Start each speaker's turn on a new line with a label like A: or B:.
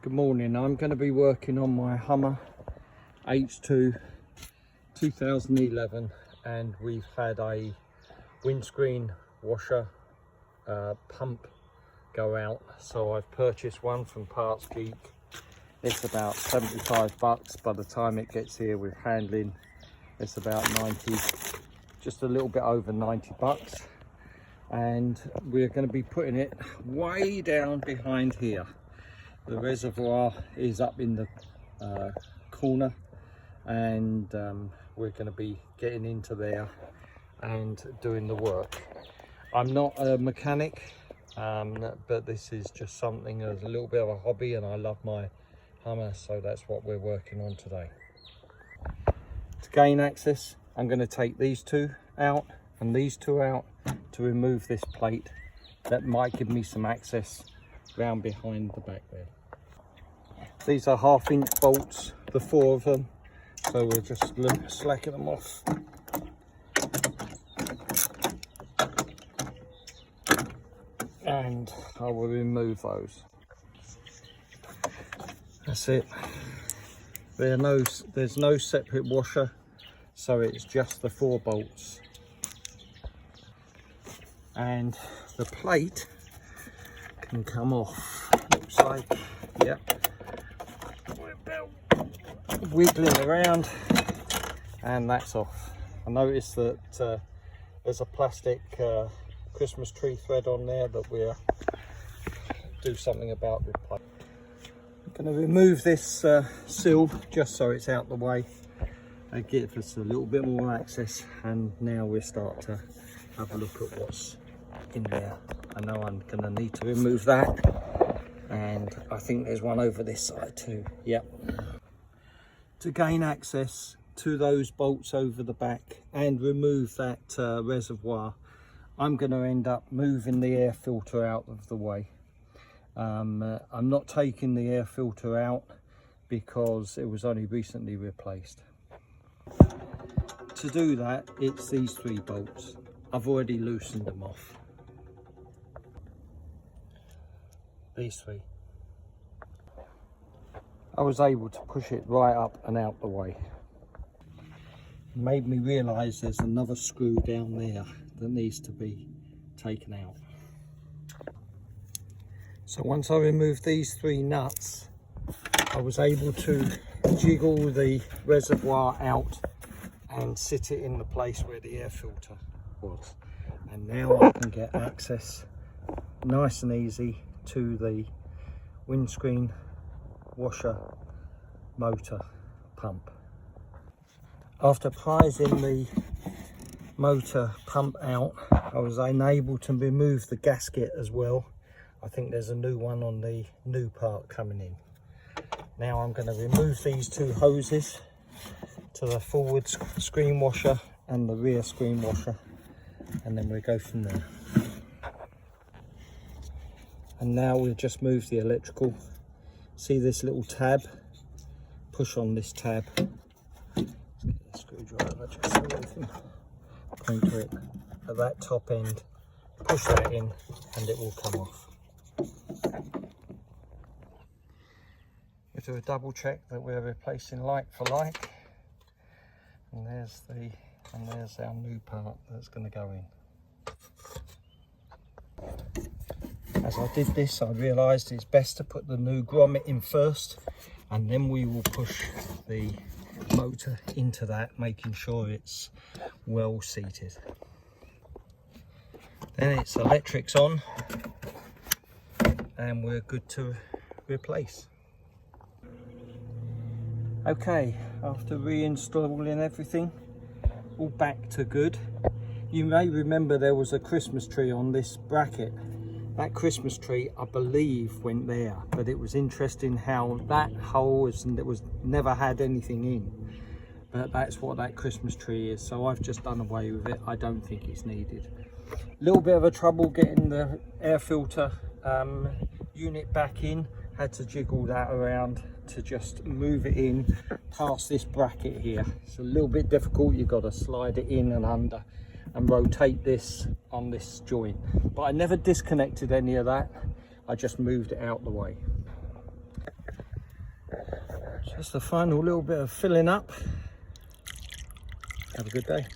A: Good morning. I'm going to be working on my Hummer H2 2011, and we've had a windscreen washer pump go out, so I've purchased one from Parts Geek. It's about 75 bucks. By the time it gets here with handling, it's about 90, just a little bit over 90 bucks. And we're going to be putting it way down behind here. The reservoir is up in the corner, and we're going to be getting into there and doing the work. I'm not a mechanic, but this is just something as a little bit of a hobby, and I love my Hummer, so that's what we're working on today. To gain access, I'm going to take these two out and these two out to remove this plate that might give me some access round behind the back there. These are 1/2 inch bolts, the 4 of them, so we're just slacking them off. And I will remove those. That's it. There's no separate washer, so it's just the 4 bolts. And the plate can come off. Looks like, yep. We're about wiggling around, and that's off. I noticed that there's a plastic Christmas tree thread on there that we'll do something about with plate. I'm going to remove this sill just so it's out the way and give us a little bit more access, and now we'll start to have a look at what's in there. I know I'm going to need to remove that, and I think there's one over this side too. Yep. To gain access to those bolts over the back and remove that reservoir, I'm going to end up moving the air filter out of the way. I'm not taking the air filter out because it was only recently replaced. To do that, it's these 3 bolts. I've already loosened them off. These 3. I was able to push it right up and out the way. It made me realise there's another screw down there that needs to be taken out. So once I removed these 3 nuts, I was able to jiggle the reservoir out and sit it in the place where the air filter was. And now I can get access nice and easy to the windscreen washer motor pump. After prising the motor pump out, I was unable to remove the gasket as well. I think there's a new one on the new part coming in. Now I'm going to remove these 2 hoses to the forward screen washer and the rear screen washer, and then we'll go from there. And now we'll just move the electrical. See this little tab? Push on this tab. Let's get the screwdriver just so we can point to it at that top end. Push that in and it will come off. We do a double check that we're replacing like for like. And there's our new part that's going to go in. As I did this, I realised it's best to put the new grommet in first, and then we will push the motor into that, making sure it's well seated. Then it's electrics on, and we're good to replace. Okay, after reinstalling everything, all back to good. You may remember there was a Christmas tree on this bracket. That Christmas tree, I believe, went there, but it was interesting how that hole was never had anything in. But that's what that Christmas tree is, so I've just done away with it. I don't think it's needed. A little bit of a trouble getting the air filter unit back in. Had to jiggle that around to just move it in past this bracket here. It's a little bit difficult. You've got to slide it in and under and rotate this on this joint, but I never disconnected any of that. I just moved it out the way. Just the final little bit of filling up. Have a good day.